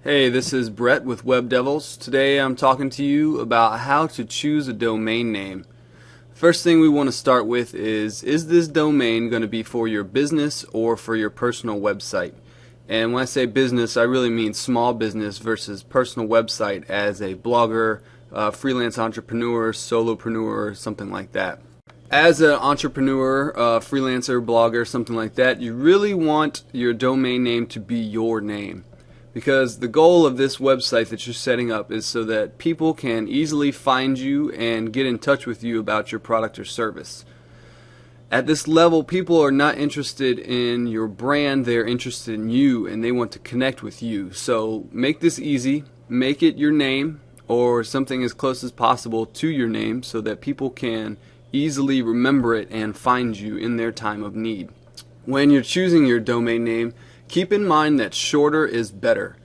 Hey, this is Brett with Web Devils. Today I'm talking to you about how to choose a domain name. First thing we want to start with is this domain going to be for your business or for your personal website? And when I say business, I really mean small business versus personal website as a blogger, freelance entrepreneur, solopreneur, something like that. As an entrepreneur, freelancer, blogger, something like that, you really want your domain name to be your name. Because the goal of this website that you're setting up is so that people can easily find you and get in touch with you about your product or service. At this level, people are not interested in your brand, they're interested in you and they want to connect with you. So make this easy, make it your name or something as close as possible to your name so that people can easily remember it and find you in their time of need. When you're choosing your domain name, keep in mind that shorter is better.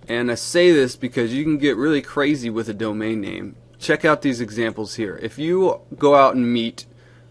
And I say this because you can get really crazy with a domain name. Check out these examples here. If you go out and meet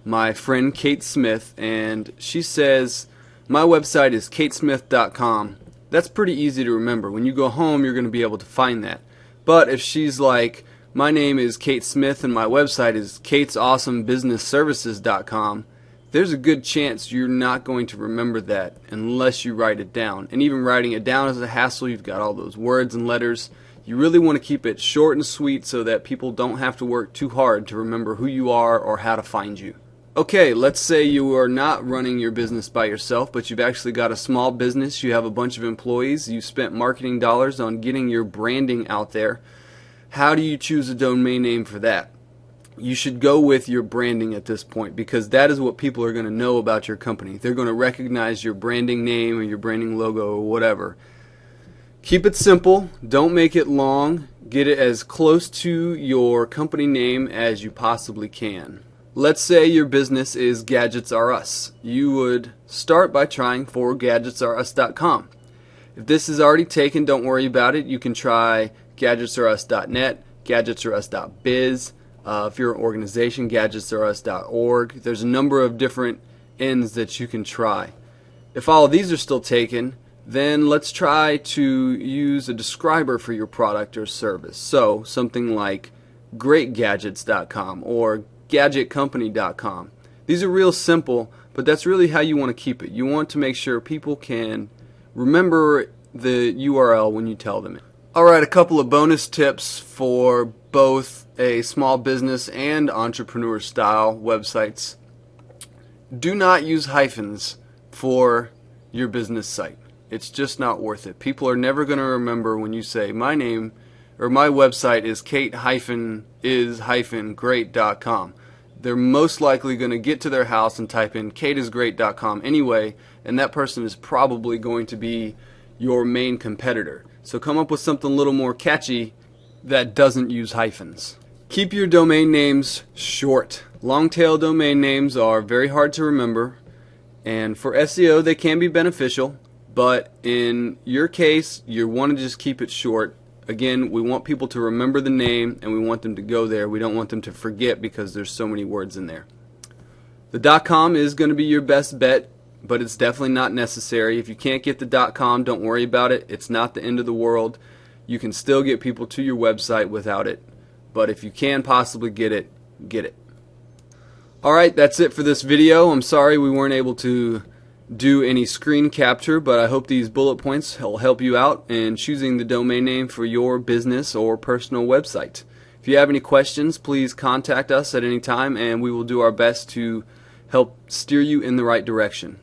my friend Kate Smith and she says, my website is katesmith.com, that's pretty easy to remember. When you go home, you're going to be able to find that. But if she's like, my name is Kate Smith and my website is katesawesomebusinessservices.com, there's a good chance you're not going to remember that unless you write it down. And even writing it down is a hassle. You've got all those words and letters. You really want to keep it short and sweet so that people don't have to work too hard to remember who you are or how to find you. Okay, let's say you are not running your business by yourself, but you've actually got a small business. You have a bunch of employees. You spent marketing dollars on getting your branding out there. How do you choose a domain name for that? You should go with your branding at this point because that is what people are going to know about your company. They're going to recognize your branding name or your branding logo or whatever. Keep it simple. Don't make it long. Get it as close to your company name as you possibly can. Let's say your business is Gadgets R Us. You would start by trying for gadgetsrus.com. If this is already taken, don't worry about it. You can try gadgetsrus.net, gadgetsrus.biz. If you're an organization, gadgetsrus.org. There's a number of different ends that you can try. If all of these are still taken, then let's try to use a describer for your product or service. So something like greatgadgets.com or gadgetcompany.com. These are real simple, but that's really how you want to keep it. You want to make sure people can remember the URL when you tell them it. Alright, a couple of bonus tips for both a small business and entrepreneur style websites. Do not use hyphens for your business site. It's just not worth it. People are never going to remember when you say my name or my website is kate-is-great.com. They're most likely going to get to their house and type in kateisgreat.com anyway, and that person is probably going to be your main competitor. So come up with something a little more catchy that doesn't use hyphens. Keep your domain names short. Long tail domain names are very hard to remember, and for SEO they can be beneficial, but in your case you want to just keep it short. Again, we want people to remember the name and we want them to go there. We don't want them to forget because there's so many words in there. The .com is going to be your best bet, but it's definitely not necessary. If you can't get the .com, don't worry about it. It's not the end of the world. You can still get people to your website without it. But if you can possibly get it, get it. Alright, that's it for this video. I'm sorry we weren't able to do any screen capture, but I hope these bullet points will help you out in choosing the domain name for your business or personal website. If you have any questions, please contact us at any time and we will do our best to help steer you in the right direction.